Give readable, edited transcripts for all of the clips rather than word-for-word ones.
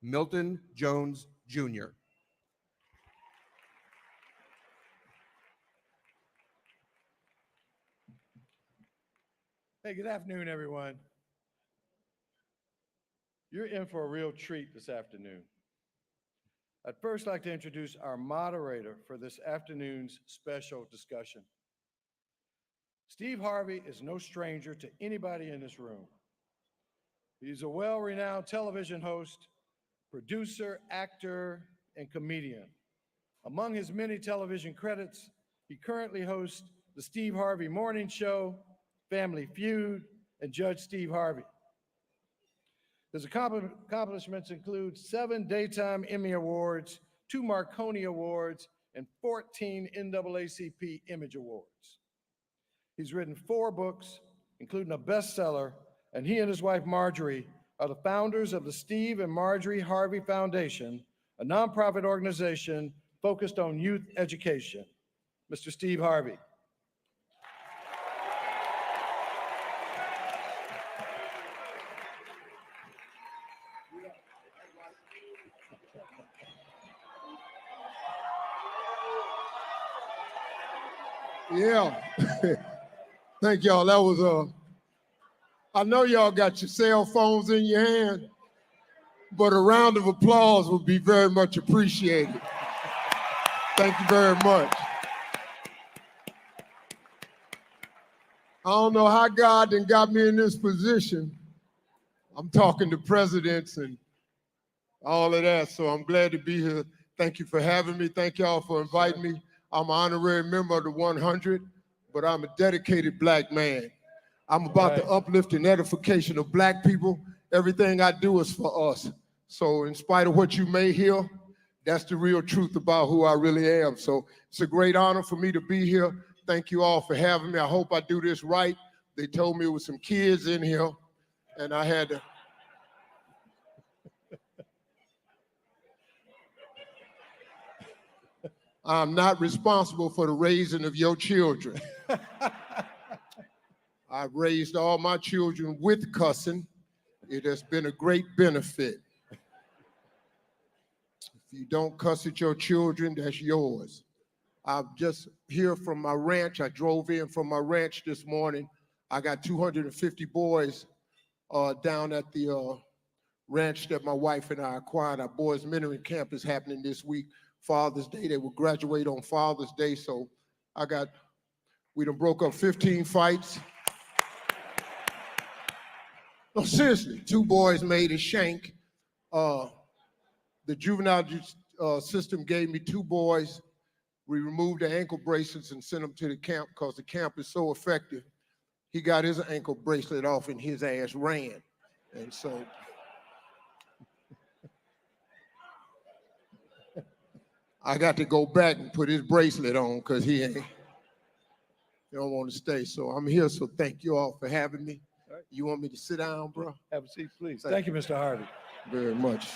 Milton Jones, Jr. Hey, good afternoon, everyone. You're in for a real treat this afternoon. I'd first like to introduce our moderator for this afternoon's special discussion. Steve Harvey is no stranger to anybody in this room. He's a well-renowned television host, producer, actor, and comedian. Among his many television credits, he currently hosts the Steve Harvey Morning Show, Family Feud, and Judge Steve Harvey. His accomplishments include 7 Daytime Emmy Awards, 2 Marconi Awards, and 14 NAACP Image Awards. He's written 4 books, including a bestseller, and he and his wife Marjorie are the founders of the Steve and Marjorie Harvey Foundation, a nonprofit organization focused on youth education. Mr. Steve Harvey. Yeah. Thank y'all. That was I know y'all got your cell phones in your hand, but a round of applause would be very much appreciated. Thank you very much. I don't know how God done got me in this position. I'm talking to presidents and all of that, so I'm glad to be here. Thank you for having me. Thank y'all for inviting me. I'm an honorary member of the 100, but I'm a dedicated Black man. I'm about the uplift and edification of Black people. Everything I do is for us. So in spite of what you may hear, that's the real truth about who I really am. So it's a great honor for me to be here. Thank you all for having me. I hope I do this right. They told me there was some kids in here, and I had to. I'm not responsible for the raising of your children. I've raised all my children with cussing. It has been a great benefit. If you don't cuss at your children, that's yours. I'm just here from my ranch. I drove in from my ranch this morning. I got 250 boys down at the ranch that my wife and I acquired. Our boys' mentoring camp is happening this week. Father's Day, they will graduate on Father's Day. So we done broke up 15 fights. No, seriously, 2 boys made a shank. The juvenile system gave me 2 boys. We removed the ankle bracelets and sent them to the camp because the camp is so effective. He got his ankle bracelet off and his ass ran. And so I got to go back and put his bracelet on because he don't want to stay. So I'm here, so thank you all for having me. All right. You want me to sit down, bro? Have a seat, please. Thank you, Mr. Harvey. Very much.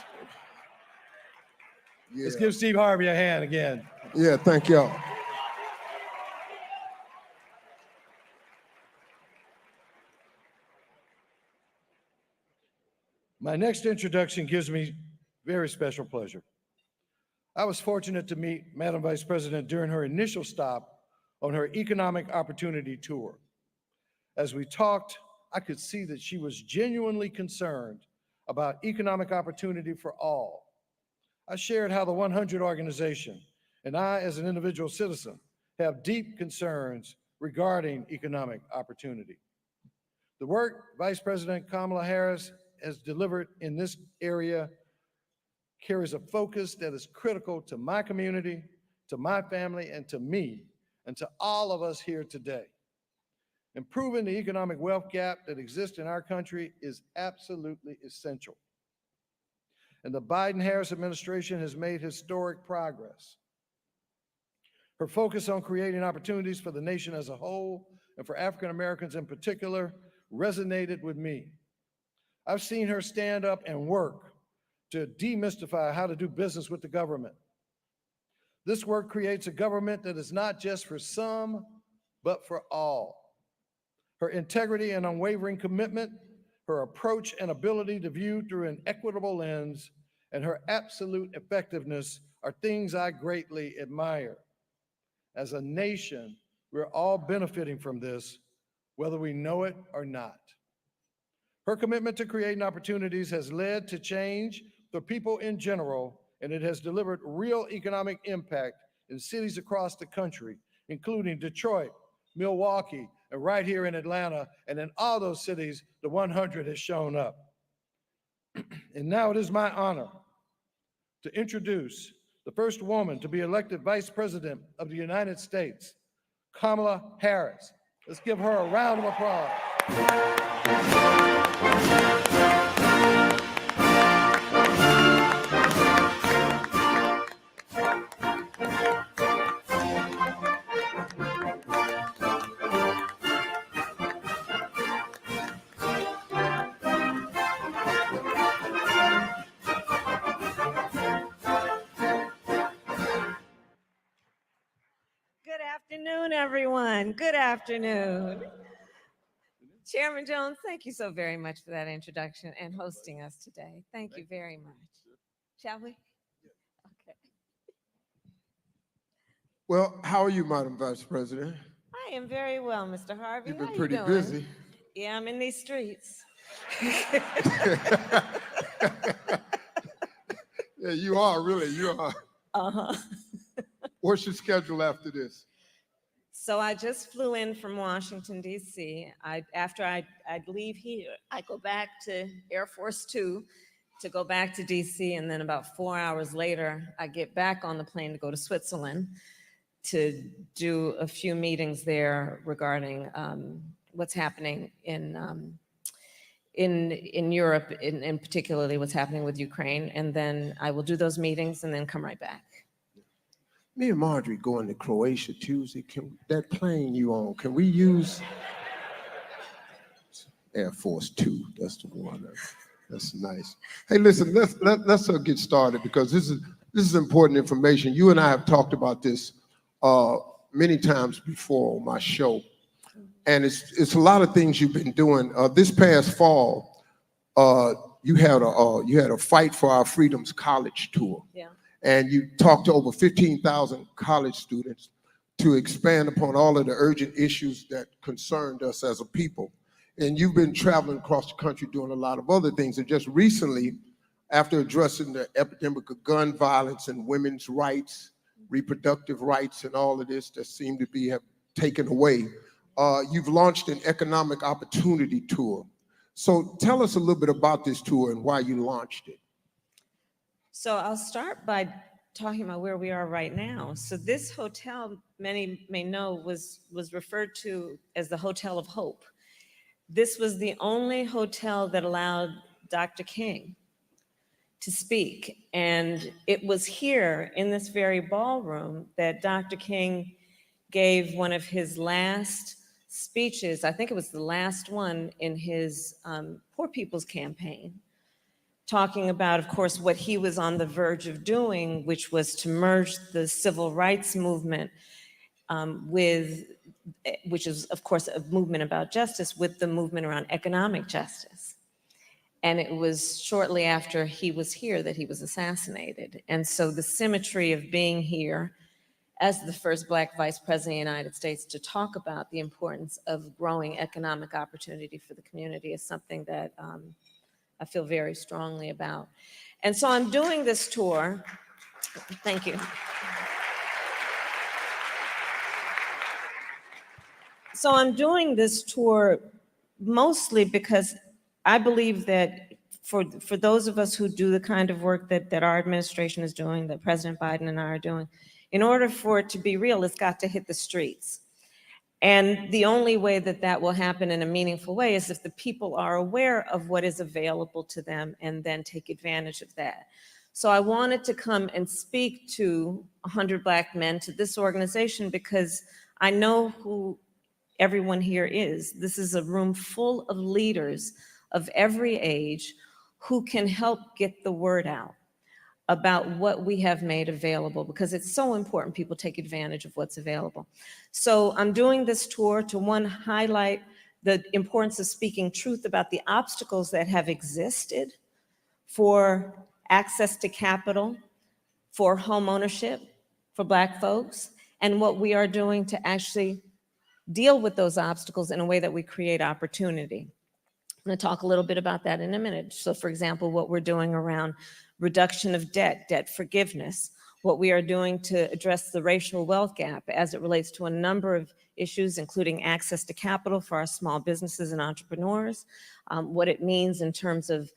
Yeah. Let's give Steve Harvey a hand again. Yeah, thank y'all. My next introduction gives me very special pleasure. I was fortunate to meet Madam Vice President during her initial stop on her economic opportunity tour. As we talked, I could see that she was genuinely concerned about economic opportunity for all. I shared how the 100 organization and I, as an individual citizen, have deep concerns regarding economic opportunity. The work Vice President Kamala Harris has delivered in this area carries a focus that is critical to my community, to my family, and to me, and to all of us here today. Improving the economic wealth gap that exists in our country is absolutely essential. And the Biden-Harris administration has made historic progress. Her focus on creating opportunities for the nation as a whole, and for African Americans in particular, resonated with me. I've seen her stand up and work to demystify how to do business with the government. This work creates a government that is not just for some, but for all. Her integrity and unwavering commitment, her approach and ability to view through an equitable lens and her absolute effectiveness are things I greatly admire. As a nation, we're all benefiting from this, whether we know it or not. Her commitment to creating opportunities has led to change for people in general, and it has delivered real economic impact in cities across the country, including Detroit, Milwaukee, and right here in Atlanta, and in all those cities, the 100 has shown up. And now it is my honor to introduce the first woman to be elected Vice President of the United States, Kamala Harris. Let's give her a round of applause. Good afternoon, everyone. Good afternoon. Chairman Jones, thank you so very much for that introduction and hosting us today. Thank you very much. Shall we? Okay. Well, how are you, Madam Vice President? I am very well, Mr. Harvey. You've How been you pretty doing? busy. Yeah, I'm in these streets. Yeah, you are, really, you are. Uh-huh. What's your schedule after this? So I just flew in from Washington, D.C. After I'd leave here, I go back to Air Force Two to go back to D.C., and then about 4 hours later, I get back on the plane to go to Switzerland to do a few meetings there regarding what's happening in Europe, and particularly what's happening with Ukraine. And then I will do those meetings and then come right back. Me and Marjorie going to Croatia Tuesday. That plane you on, can we use Air Force Two? That's the one. That's nice. Hey, listen, let's get started, because this is important information. You and I have talked about this many times before on my show, and it's a lot of things you've been doing. This past fall, you had a Fight for Our Freedoms college tour. Yeah. And you talked to over 15,000 college students to expand upon all of the urgent issues that concerned us as a people. And you've been traveling across the country doing a lot of other things. And just recently, after addressing the epidemic of gun violence and women's rights, reproductive rights, and all of this that seem to be have taken away, you've launched an economic opportunity tour. So tell us a little bit about this tour and why you launched it. So I'll start by talking about where we are right now. So this hotel, many may know, was referred to as the Hotel of Hope. This was the only hotel that allowed Dr. King to speak. And it was here in this very ballroom that Dr. King gave one of his last speeches. I think it was the last one in his Poor People's Campaign, talking about, of course, what he was on the verge of doing, which was to merge the civil rights movement which is, of course, a movement about justice, with the movement around economic justice. And it was shortly after he was here that he was assassinated. And so the symmetry of being here as the first Black Vice President of the United States to talk about the importance of growing economic opportunity for the community is something that I feel very strongly about. And so I'm doing this tour. Thank you. So I'm doing this tour mostly because I believe that for those of us who do the kind of work that our administration is doing, that President Biden and I are doing, in order for it to be real, it's got to hit the streets. And the only way that that will happen in a meaningful way is if the people are aware of what is available to them and then take advantage of that. So I wanted to come and speak to 100 Black men, to this organization, because I know who everyone here is. This is a room full of leaders of every age who can help get the word out about what we have made available, because it's so important people take advantage of what's available. So I'm doing this tour to, one, highlight the importance of speaking truth about the obstacles that have existed for access to capital for home ownership for Black folks, and what we are doing to actually deal with those obstacles in a way that we create opportunity. I'm going to talk a little bit about that in a minute. So for example, what we're doing around reduction of debt, debt forgiveness, what we are doing to address the racial wealth gap as it relates to a number of issues, including access to capital for our small businesses and entrepreneurs, what it means in terms of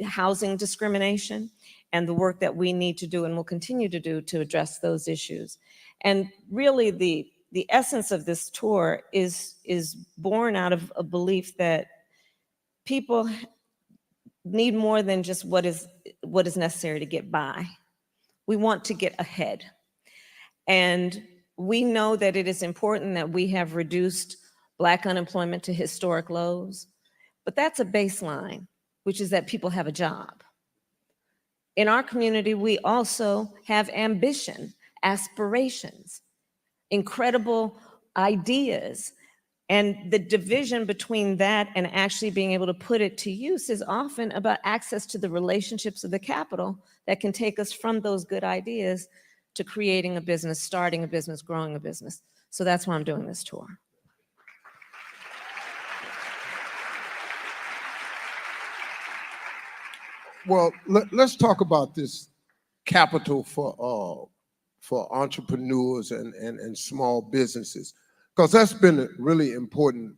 housing discrimination, and the work that we need to do and will continue to do to address those issues. And really the essence of this tour is born out of a belief that people need more than just what is necessary to get by. We want to get ahead. And we know that it is important that we have reduced Black unemployment to historic lows, but that's a baseline, which is that people have a job. In our community, we also have ambition, aspirations, incredible ideas. And the division between that and actually being able to put it to use is often about access to the relationships of the capital that can take us from those good ideas to creating a business, starting a business, growing a business. So that's why I'm doing this tour. Well, let's talk about this capital for entrepreneurs and small businesses, because that's been a really important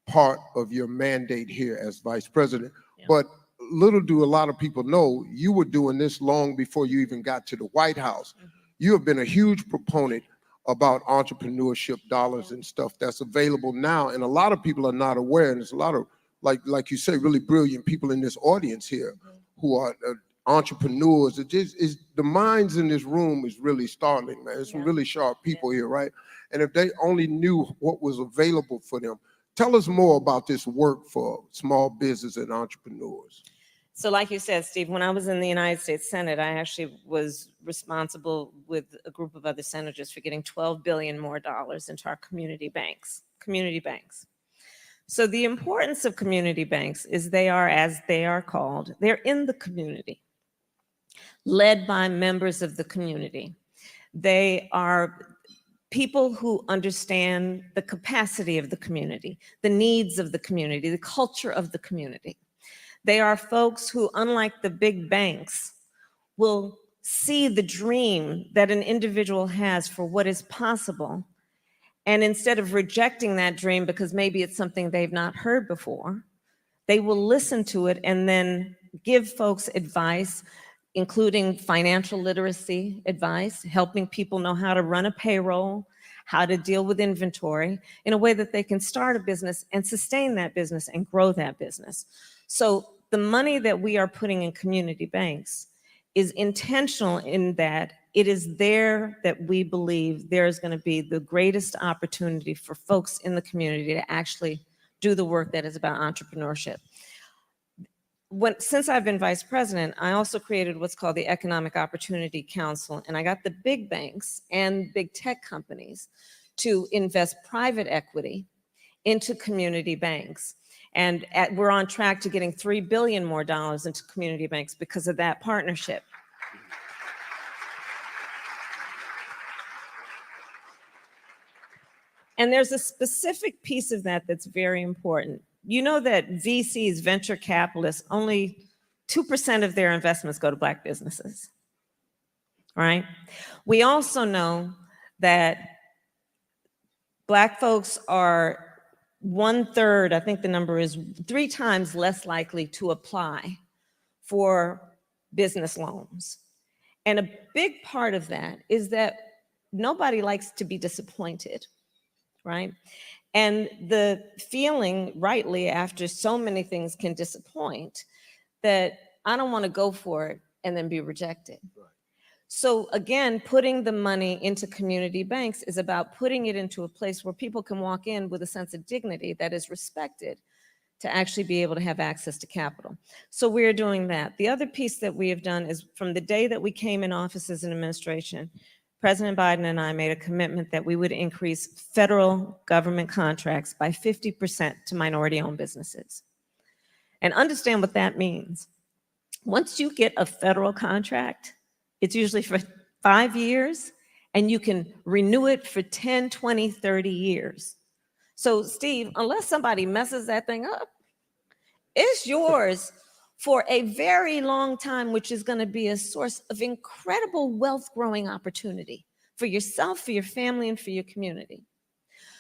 part of your mandate here as vice president. Yeah. But little do a lot of people know, you were doing this long before you even got to the White House. Mm-hmm. You have been a huge proponent about entrepreneurship dollars and stuff that's available now, and a lot of people are not aware, and there's a lot of, like you say, really brilliant people in this audience here. Mm-hmm. Who are entrepreneurs. It is the minds in this room is really startling, man. There's some really sharp people here, right? And if they only knew what was available for them. Tell us more about this work for small business and entrepreneurs. So like you said, Steve, when I was in the United States Senate, I actually was responsible with a group of other senators for getting $12 billion more into our community banks. So the importance of community banks is they are, as they are called, they're in the community, led by members of the community. They are people who understand the capacity of the community, the needs of the community, the culture of the community. They are folks who, unlike the big banks, will see the dream that an individual has for what is possible. And instead of rejecting that dream because maybe it's something they've not heard before, they will listen to it and then give folks advice, including financial literacy advice, helping people know how to run a payroll, how to deal with inventory in a way that they can start a business and sustain that business and grow that business. So the money that we are putting in community banks is intentional in that it is there that we believe there is going to be the greatest opportunity for folks in the community to actually do the work that is about entrepreneurship. Since I've been vice president, I also created what's called the Economic Opportunity Council, and I got the big banks and big tech companies to invest private equity into community banks. And we're on track to getting $3 billion more into community banks because of that partnership. And there's a specific piece of that that's very important. You know that VCs, venture capitalists, only 2% of their investments go to Black businesses, right? We also know that Black folks are 1/3, I think the number is 3 times less likely to apply for business loans. And a big part of that is that nobody likes to be disappointed, right? And the feeling, rightly, after so many things can disappoint, that I don't want to go for it and then be rejected. Right. So again, putting the money into community banks is about putting it into a place where people can walk in with a sense of dignity that is respected to actually be able to have access to capital. So we're doing that. The other piece that we have done is from the day that we came in office as an administration, President Biden and I made a commitment that we would increase federal government contracts by 50% to minority-owned businesses. And understand what that means. Once you get a federal contract, it's usually for 5 years, and you can renew it for 10, 20, 30 years. So, Steve, unless somebody messes that thing up, it's yours for a very long time, which is going to be a source of incredible wealth growing opportunity for yourself, for your family, and for your community.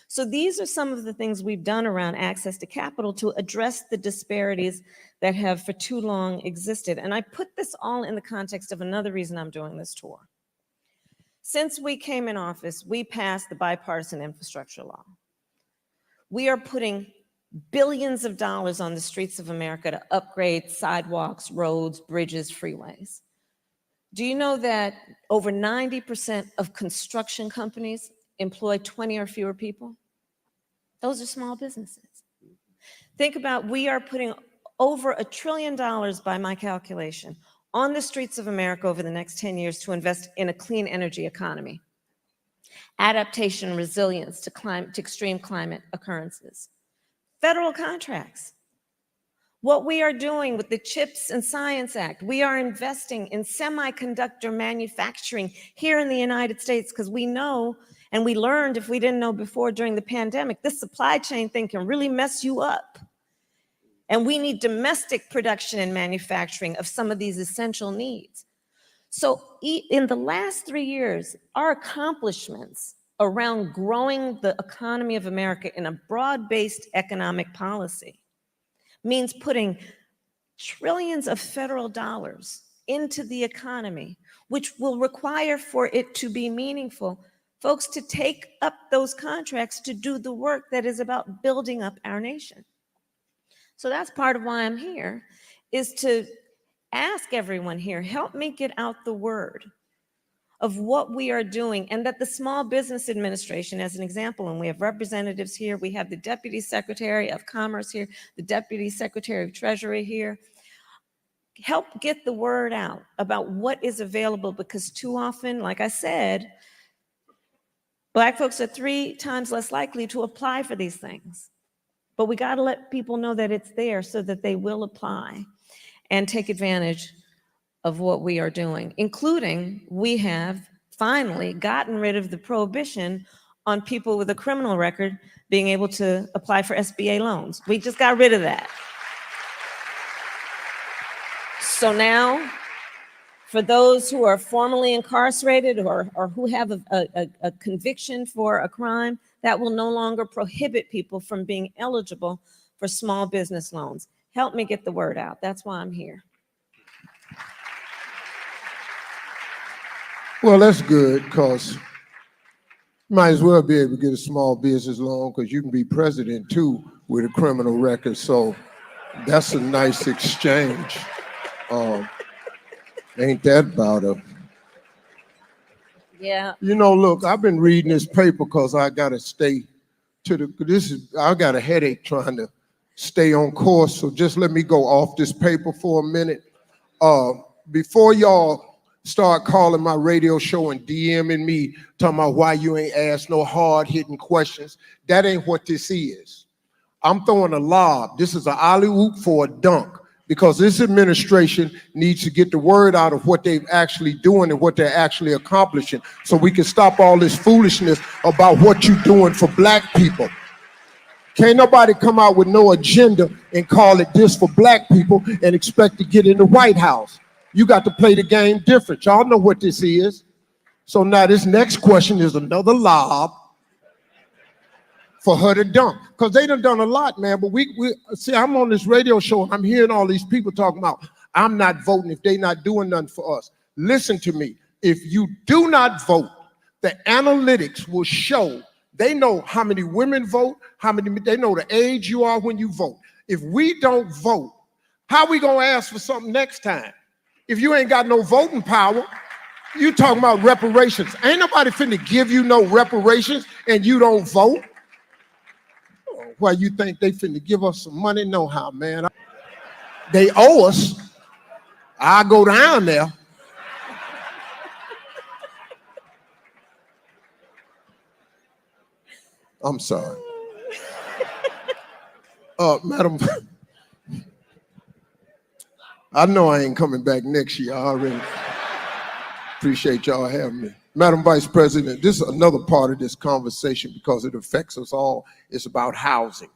So these are some of the things we've done around access to capital to address the disparities that have for too long existed. And I put this all in the context of another reason I'm doing this tour. Since we came in office, we passed the bipartisan infrastructure law. We are putting billions of dollars on the streets of America to upgrade sidewalks, roads, bridges, freeways. Do you know that over 90% of construction companies employ 20 or fewer people? Those are small businesses. Think about, we are putting over $1 trillion, by my calculation, on the streets of America over the next 10 years to invest in a clean energy economy, adaptation, resilience to extreme climate occurrences. Federal contracts. What we are doing with the CHIPS and Science Act, we are investing in semiconductor manufacturing here in the United States because we know, and we learned if we didn't know before during the pandemic, this supply chain thing can really mess you up. And we need domestic production and manufacturing of some of these essential needs. So in the last 3 years, our accomplishments around growing the economy of America in a broad-based economic policy means putting trillions of federal dollars into the economy, which will require for it to be meaningful, folks to take up those contracts to do the work that is about building up our nation. So that's part of why I'm here, is to ask everyone here, help me get out the word of what we are doing, and that the Small Business Administration, as an example, and we have representatives here, we have the Deputy Secretary of Commerce here, the Deputy Secretary of Treasury here, help get the word out about what is available, because too often, like I said, Black folks are 3 times less likely to apply for these things. But we got to let people know that it's there so that they will apply and take advantage of what we are doing, including we have finally gotten rid of the prohibition on people with a criminal record being able to apply for SBA loans. We just got rid of that. So now, for those who are formerly incarcerated or who have a conviction for a crime, that will no longer prohibit people from being eligible for small business loans. Help me get the word out. That's why I'm here. Well, that's good, because you might as well be able to get a small business loan, because you can be president too with a criminal record. So that's a nice exchange. Ain't that about it? Yeah. You know, look, I've been reading this paper because I gotta stay to the, I got a headache trying to stay on course. So just let me go off this paper for a minute. Before y'all start calling my radio show and DMing me, talking about why you ain't asked no hard-hitting questions, that ain't what this is. I'm throwing a lob. This is an alley-oop for a dunk, because this administration needs to get the word out of what they're actually doing and what they're actually accomplishing, so we can stop all this foolishness about what you're doing for Black people. Can't nobody come out with no agenda and call it this for Black people and expect to get in the White House. You got to play the game different. Y'all know what this is. So now this next question is another lob for her to dunk, because they done a lot, man. But we see, I'm on this radio show and I'm hearing all these people talking about, I'm not voting if they not doing nothing for us. Listen to me. If you do not vote, the analytics will show, they know how many women vote, they know the age you are when you vote. If we don't vote, how we gonna ask for something next time? If you ain't got no voting power, you talking about reparations. Ain't nobody finna give you no reparations and you don't vote. Why you think they finna give us some money? No how, man. They owe us. I go down there. I'm sorry. Madam, I know I ain't coming back next year. I already appreciate y'all having me. Madam Vice President, this is another part of this conversation because it affects us all. It's about housing.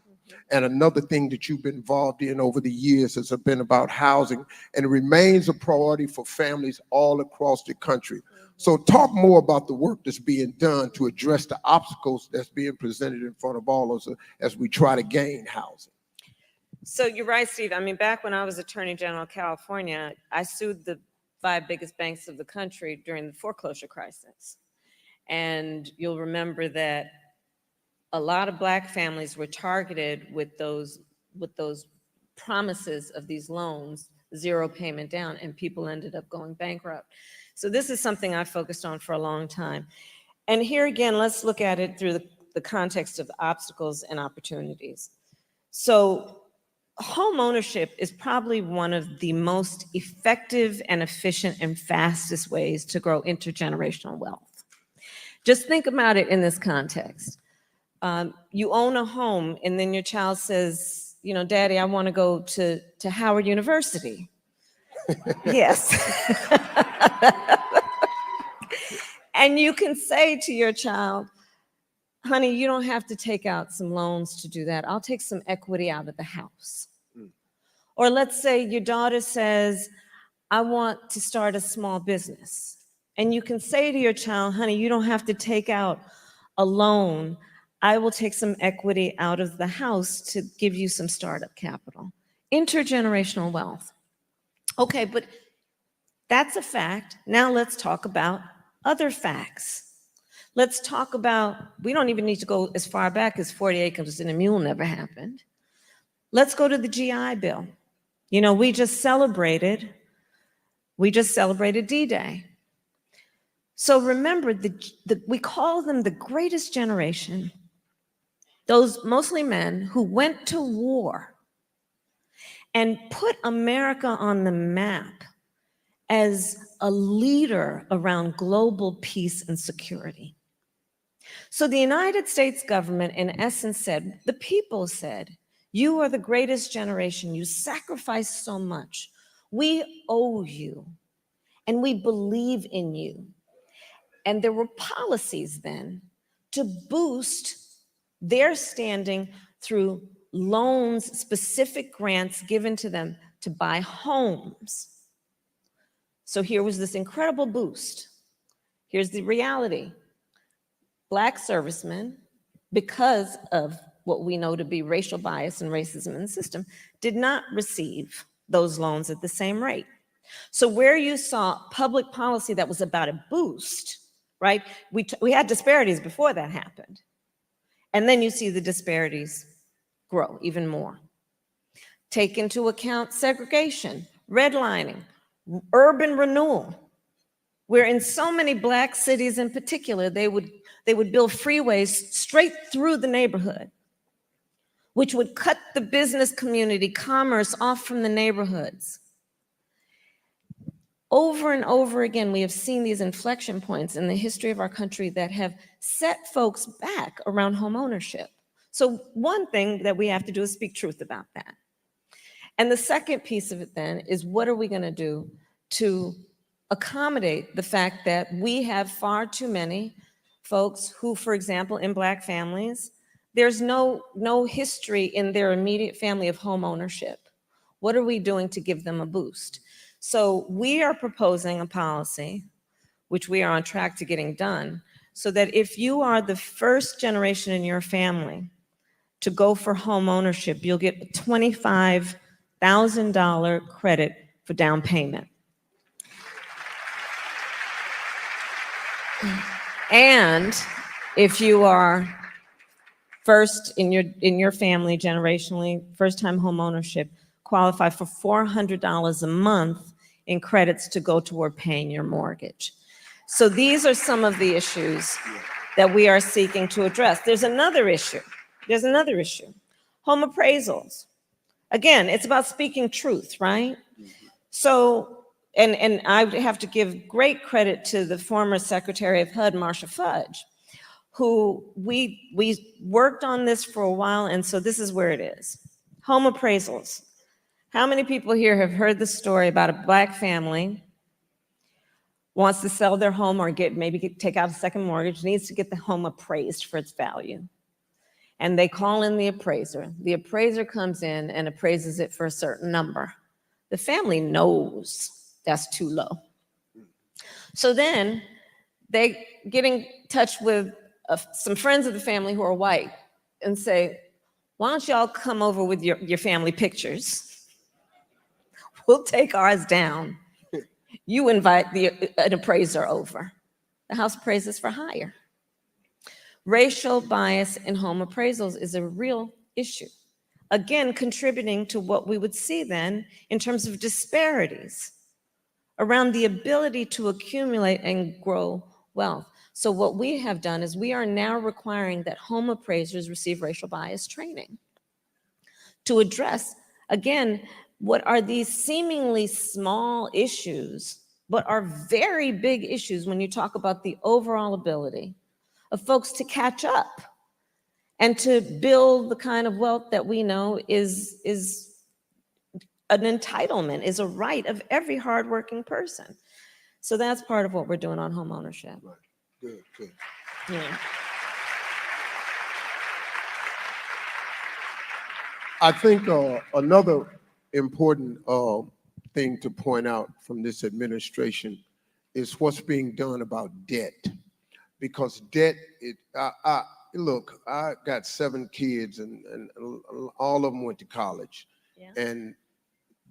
And another thing that you've been involved in over the years has been about housing, and it remains a priority for families all across the country. So talk more about the work that's being done to address the obstacles that's being presented in front of all of us as we try to gain housing. So you're right, Steve. I mean, back when I was Attorney General of California, I sued the 5 biggest banks of the country during the foreclosure crisis. And you'll remember that a lot of Black families were targeted with those promises of these loans, 0 payment down, and people ended up going bankrupt. So this is something I focused on for a long time. And here again, let's look at it through the context of obstacles and opportunities. So home ownership is probably one of the most effective and efficient and fastest ways to grow intergenerational wealth. Just think about it in this context. You own a home and then your child says, you know, Daddy, I want to go to Howard University. Yes. And you can say to your child, honey, you don't have to take out some loans to do that. I'll take some equity out of the house. Or let's say your daughter says, I want to start a small business. And you can say to your child, honey, you don't have to take out a loan. I will take some equity out of the house to give you some startup capital. Intergenerational wealth. Okay, but that's a fact. Now let's talk about other facts. Let's talk about, we don't even need to go as far back as 40 acres and a mule never happened. Let's go to the GI Bill. You know, we just celebrated D-Day. So remember, we call them the greatest generation, those mostly men who went to war and put America on the map as a leader around global peace and security. So the United States government, in essence, said, the people said, you are the greatest generation. You sacrificed so much. We owe you, and we believe in you. And there were policies then to boost their standing through loans, specific grants given to them to buy homes. So here was this incredible boost. Here's the reality. Black servicemen, because of what we know to be racial bias and racism in the system, did not receive those loans at the same rate. So where you saw public policy that was about a boost, right? We had disparities before that happened. And then you see the disparities grow even more. Take into account segregation, redlining, urban renewal, where in so many Black cities in particular, they would build freeways straight through the neighborhood, which would cut the business community, commerce off from the neighborhoods. Over and over again, we have seen these inflection points in the history of our country that have set folks back around home ownership. So one thing that we have to do is speak truth about that. And the second piece of it then is, what are we going to do to accommodate the fact that we have far too many folks who, for example, in Black families, there's no history in their immediate family of home ownership. What are we doing to give them a boost? So we are proposing a policy, which we are on track to getting done, so that if you are the first generation in your family to go for home ownership, you'll get a $25,000 credit for down payment. And if you are first in your family generationally, first-time home ownership, qualify for $400 a month in credits to go toward paying your mortgage. So these are some of the issues that we are seeking to address. There's another issue. Home appraisals. Again, it's about speaking truth, right? So, and I have to give great credit to the former Secretary of HUD, Marcia Fudge, who we worked on this for a while, and so this is where it is. Home appraisals. How many people here have heard the story about a Black family wants to sell their home or take out a second mortgage, needs to get the home appraised for its value? And they call in the appraiser. The appraiser comes in and appraises it for a certain number. The family knows that's too low. So then they get in touch with some friends of the family who are white and say, why don't y'all come over with your family pictures? We'll take ours down. You invite an appraiser over. The house appraises for higher. Racial bias in home appraisals is a real issue. Again, contributing to what we would see then in terms of disparities around the ability to accumulate and grow wealth. So what we have done is we are now requiring that home appraisers receive racial bias training to address, again, what are these seemingly small issues, but are very big issues when you talk about the overall ability of folks to catch up and to build the kind of wealth that we know is an entitlement, is a right of every hardworking person. So that's part of what we're doing on home ownership. Right. Good, good. Yeah. I think another important thing to point out from this administration is what's being done about debt. Because debt, look, I got 7 kids and all of them went to college. Yeah. And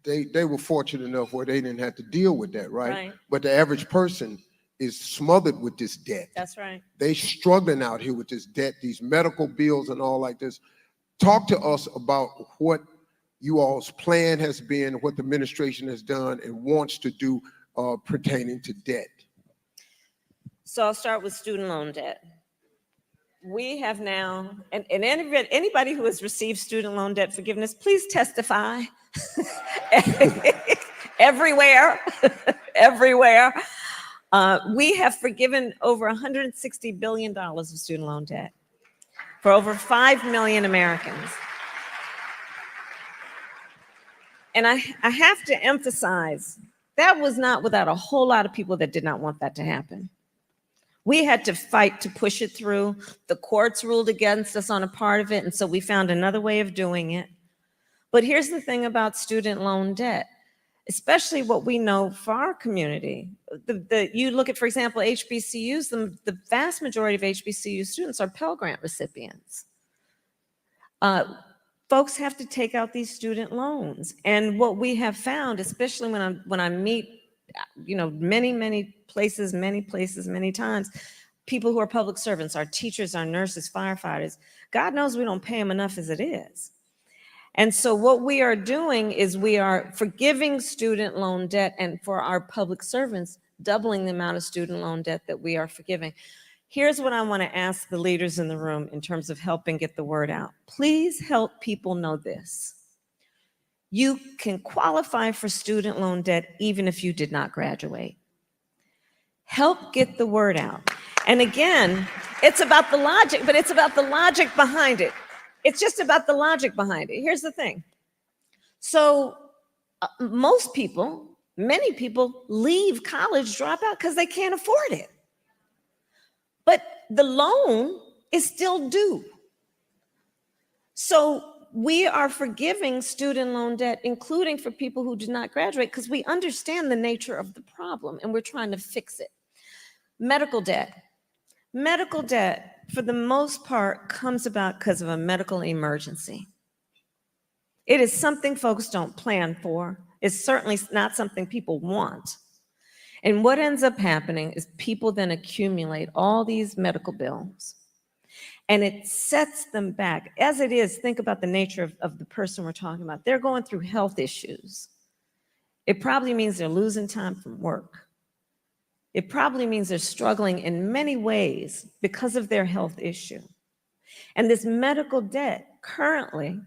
they were fortunate enough where they didn't have to deal with that, right? Right. But the average person is smothered with this debt. That's right. They struggling out here with this debt, these medical bills and all like this. Talk to us about what you all's plan has been, what the administration has done and wants to do pertaining to debt. So I'll start with student loan debt. We have now, and anybody who has received student loan debt forgiveness, please testify. Everywhere, everywhere. We have forgiven over $160 billion of student loan debt for over 5 million Americans. And I have to emphasize, that was not without a whole lot of people that did not want that to happen. We had to fight to push it through. The courts ruled against us on a part of it, and so we found another way of doing it. But here's the thing about student loan debt, especially what we know for our community. You look at, for example, HBCUs, the vast majority of HBCU students are Pell Grant recipients. Folks have to take out these student loans. And what we have found, especially when I meet, many places, many times, people who are public servants, our teachers, our nurses, firefighters, God knows we don't pay them enough as it is. And so what we are doing is we are forgiving student loan debt, and for our public servants, doubling the amount of student loan debt that we are forgiving. Here's what I want to ask the leaders in the room in terms of helping get the word out. Please help people know this. You can qualify for student loan debt even if you did not graduate. Help get the word out. And again, it's about the logic, but it's about the logic behind it. It's just about the logic behind it. Here's the thing. So most people, many people leave college, drop out because they can't afford it. But the loan is still due. So we are forgiving student loan debt, including for people who did not graduate, because we understand the nature of the problem and we're trying to fix it. Medical debt. Medical debt, for the most part, comes about because of a medical emergency. It is something folks don't plan for. It's certainly not something people want. And what ends up happening is people then accumulate all these medical bills, and it sets them back. As it is, think about the nature of the person we're talking about. They're going through health issues. It probably means they're losing time from work. It probably means they're struggling in many ways because of their health issue. And this medical debt currently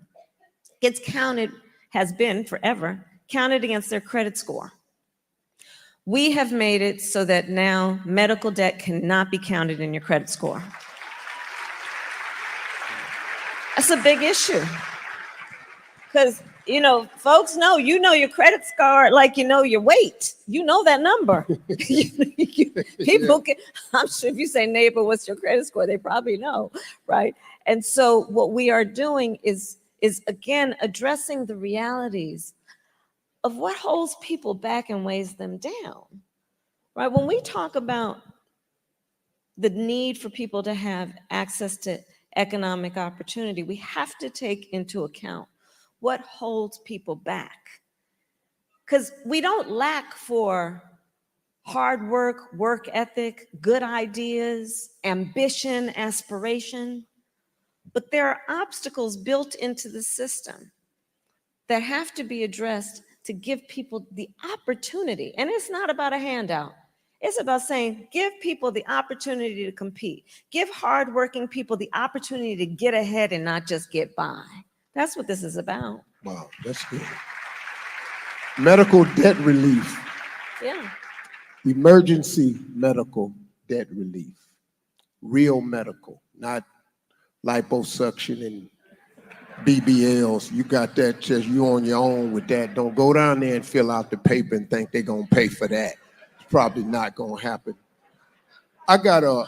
gets counted, has been forever, counted against their credit score. We have made it so that now medical debt cannot be counted in your credit score. That's a big issue. Because You know, folks know, you know your credit score, like you know your weight. You know that number. People can, I'm sure if you say, neighbor, what's your credit score? They probably know, right? And so what we are doing is again addressing the realities of what holds people back and weighs them down, right? When we talk about the need for people to have access to economic opportunity, we have to take into account what holds people back. Because we don't lack for hard work, work ethic, good ideas, ambition, aspiration, but there are obstacles built into the system that have to be addressed to give people the opportunity. And it's not about a handout. It's about saying, give people the opportunity to compete. Give hardworking people the opportunity to get ahead and not just get by. That's what this is about. Wow, that's good. Medical debt relief. Yeah. Emergency medical debt relief. Real medical, not liposuction and BBLs. You got that, just you on your own with that. Don't go down there and fill out the paper and think they're gonna pay for that. It's probably not gonna happen. I got a,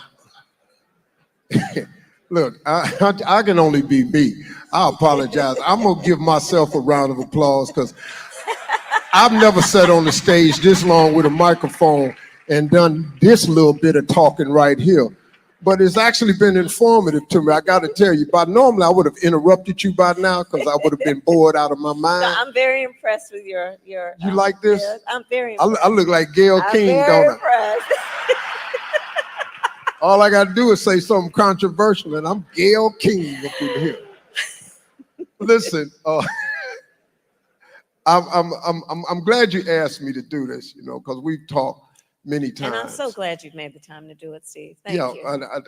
look, I can only be me. I apologize. I'm gonna give myself a round of applause because I've never sat on the stage this long with a microphone and done this little bit of talking right here. But it's actually been informative to me. I got to tell you, normally I would have interrupted you by now because I would have been bored out of my mind. No, I'm very impressed with your. You like this? Yeah, I'm very impressed. I look like Gayle King, don't I? Impressed. All I got to do is say something controversial, and I'm Gayle King up in here. Listen, I'm glad you asked me to do this, because we've talked many times. And I'm so glad you've made the time to do it, Steve. Thank you.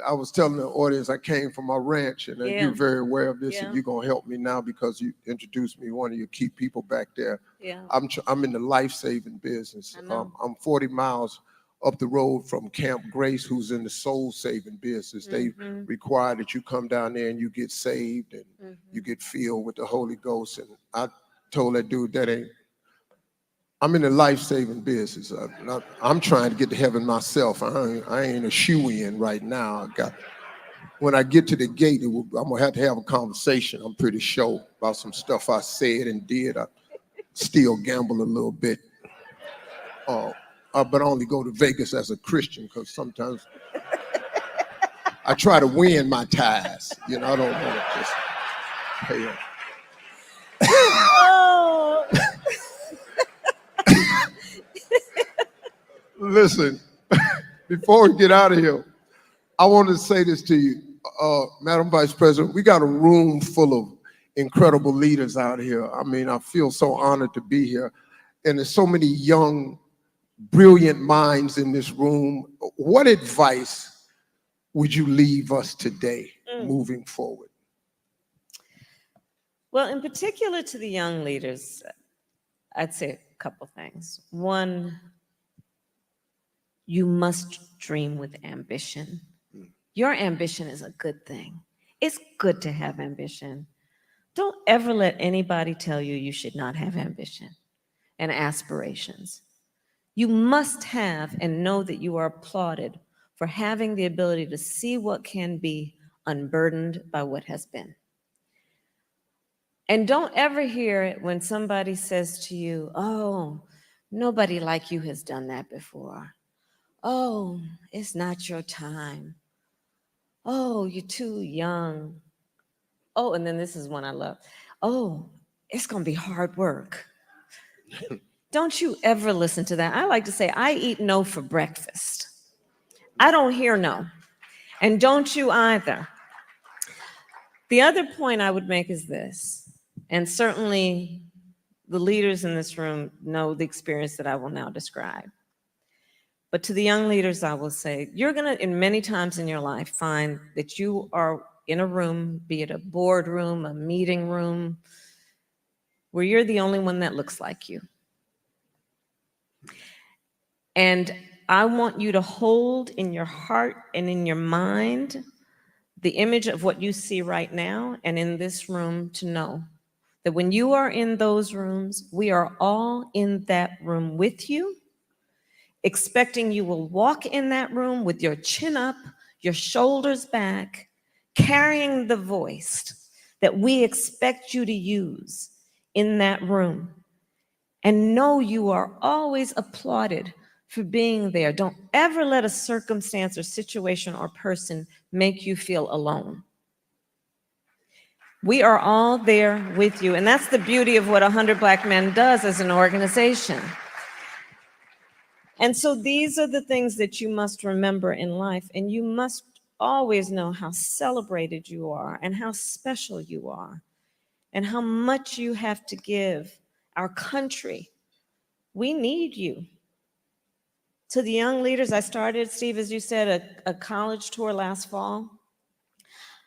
I was telling the audience I came from my ranch, and you're very aware of this, and you're gonna help me now because you introduced me, one of your key people back there. Yeah. I'm in the life-saving business. I'm 40 miles up the road from Camp Grace, who's in the soul-saving business. They require that you come down there and you get saved and you get filled with the Holy Ghost. And I told that dude I'm in the life-saving business. I'm trying to get to heaven myself. I ain't a shoe-in right now. When I get to the gate, I'm gonna have a conversation, I'm pretty sure, about some stuff I said and did. I still gamble a little bit. But I only go to Vegas as a Christian because sometimes I try to win my ties. I don't want to just pay them. Oh. Listen, before we get out of here, I want to say this to you, Madam Vice President. We got a room full of incredible leaders out here. I mean, I feel so honored to be here. And there's so many young, brilliant minds in this room. What advice would you leave us today moving forward? Well, in particular to the young leaders, I'd say a couple things. One, you must dream with ambition. Your ambition is a good thing. It's good to have ambition. Don't ever let anybody tell you you should not have ambition and aspirations. You must have and know that you are applauded for having the ability to see what can be unburdened by what has been. And don't ever hear it when somebody says to you, oh, nobody like you has done that before. Oh, it's not your time. Oh, you're too young. Oh, and then this is one I love. Oh, it's going to be hard work. Don't you ever listen to that. I like to say, I eat no for breakfast. I don't hear no. And don't you either. The other point I would make is this, and certainly the leaders in this room know the experience that I will now describe. But to the young leaders, I will say, you're going to, in many times in your life, find that you are in a room, be it a boardroom, a meeting room, where you're the only one that looks like you. And I want you to hold in your heart and in your mind the image of what you see right now and in this room, to know that when you are in those rooms, we are all in that room with you, expecting you will walk in that room with your chin up, your shoulders back, carrying the voice that we expect you to use in that room. And know you are always applauded for being there. Don't ever let a circumstance or situation or person make you feel alone. We are all there with you, and that's the beauty of what 100 Black Men does as an organization. And so these are the things that you must remember in life, and you must always know how celebrated you are and how special you are and how much you have to give our country. We need you. To the young leaders, I started, Steve, as you said, a college tour last fall.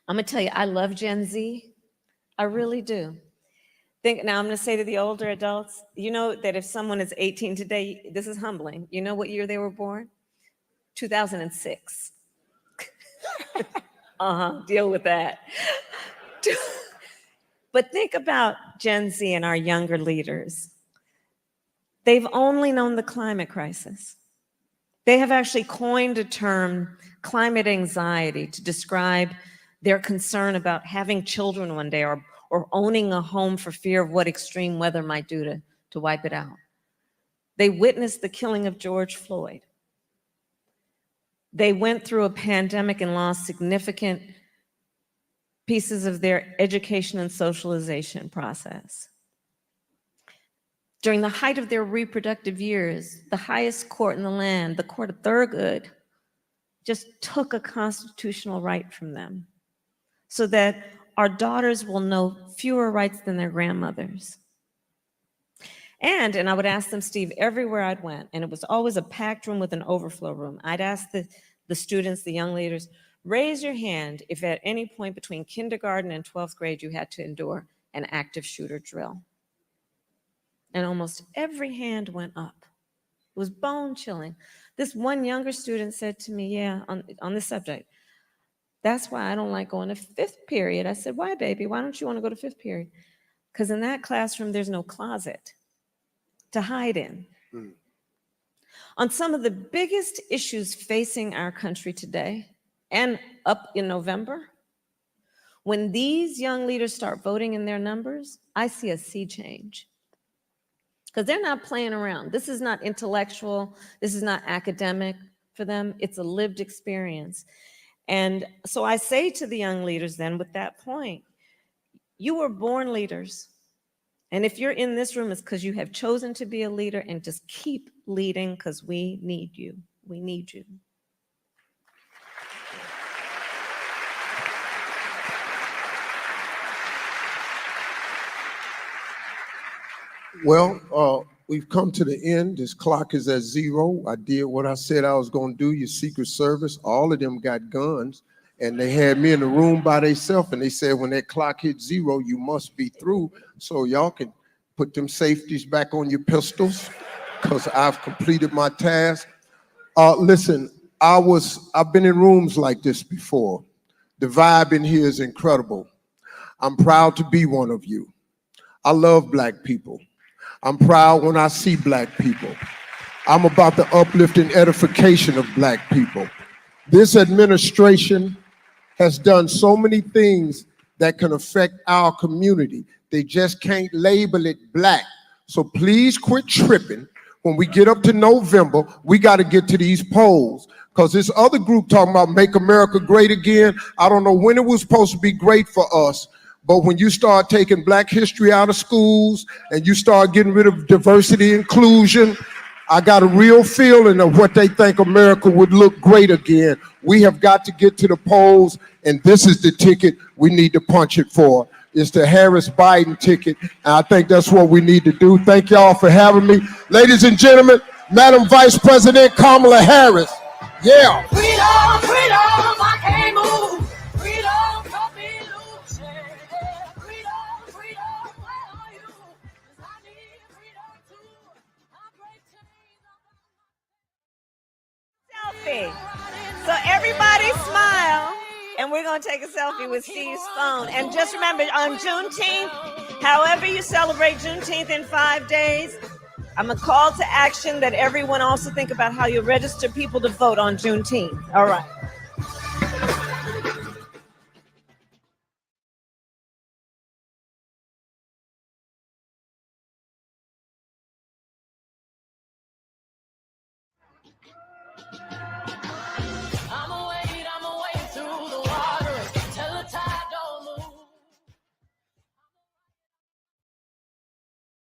I'm gonna tell you, I love Gen Z. I really do. Now I'm gonna say to the older adults, you know that if someone is 18 today, this is humbling. You know what year they were born? 2006. Deal with that. But think about Gen Z and our younger leaders. They've only known the climate crisis. They have actually coined a term, climate anxiety, to describe their concern about having children one day or owning a home for fear of what extreme weather might do to wipe it out. They witnessed the killing of George Floyd. They went through a pandemic and lost significant pieces of their education and socialization process. During the height of their reproductive years, the highest court in the land, the court of Thurgood, just took a constitutional right from them so that our daughters will know fewer rights than their grandmothers. And I would ask them, Steve, everywhere I'd went, and it was always a packed room with an overflow room, I'd ask the students, the young leaders, raise your hand if at any point between kindergarten and 12th grade you had to endure an active shooter drill. And almost every hand went up. It was bone chilling. This one younger student said to me, yeah, on this subject, that's why I don't like going to fifth period. I said, why, baby? Why don't you want to go to fifth period? Because in that classroom, there's no closet to hide in. On some of the biggest issues facing our country today and up in November, when these young leaders start voting in their numbers, I see a sea change. Because they're not playing around. This is not intellectual. This is not academic for them. It's a lived experience. And so I say to the young leaders then with that point, you were born leaders. And if you're in this room, it's because you have chosen to be a leader, and just keep leading because we need you. We need you. Well, we've come to the end. This clock is at 0. I did what I said I was going to do. Your Secret Service, all of them got guns, and they had me in the room by themselves, and they said when that clock hits 0, you must be through. So y'all can put them safeties back on your pistols because I've completed my task. Listen, I've been in rooms like this before. The vibe in here is incredible. I'm proud to be one of you. I love Black people. I'm proud when I see Black people. I'm about the uplift and edification of Black people. This administration has done so many things that can affect our community. They just can't label it Black. So please quit tripping. When we get up to November, we got to get to these polls, because this other group talking about make America great again. I don't know when it was supposed to be great for us, but when you start taking Black history out of schools and you start getting rid of diversity inclusion, I got a real feeling of what they think America would look great again. We have got to get to the polls, and this is the ticket we need to punch it for. It's the Harris-Biden ticket, and I think that's what we need to do. Thank y'all for having me. Ladies and gentlemen, Madam Vice President Kamala Harris. Yeah. Freedom, freedom, I can't move. Freedom, don't be losing. Freedom, freedom, where are you? 'Cause I need freedom too. I break chains. Selfie. So everybody smile. And we're going to take a selfie with Steve's phone. And just remember, on Juneteenth, however you celebrate Juneteenth in 5 days, I'm a call to action that everyone also think about how you register people to vote on Juneteenth. All right.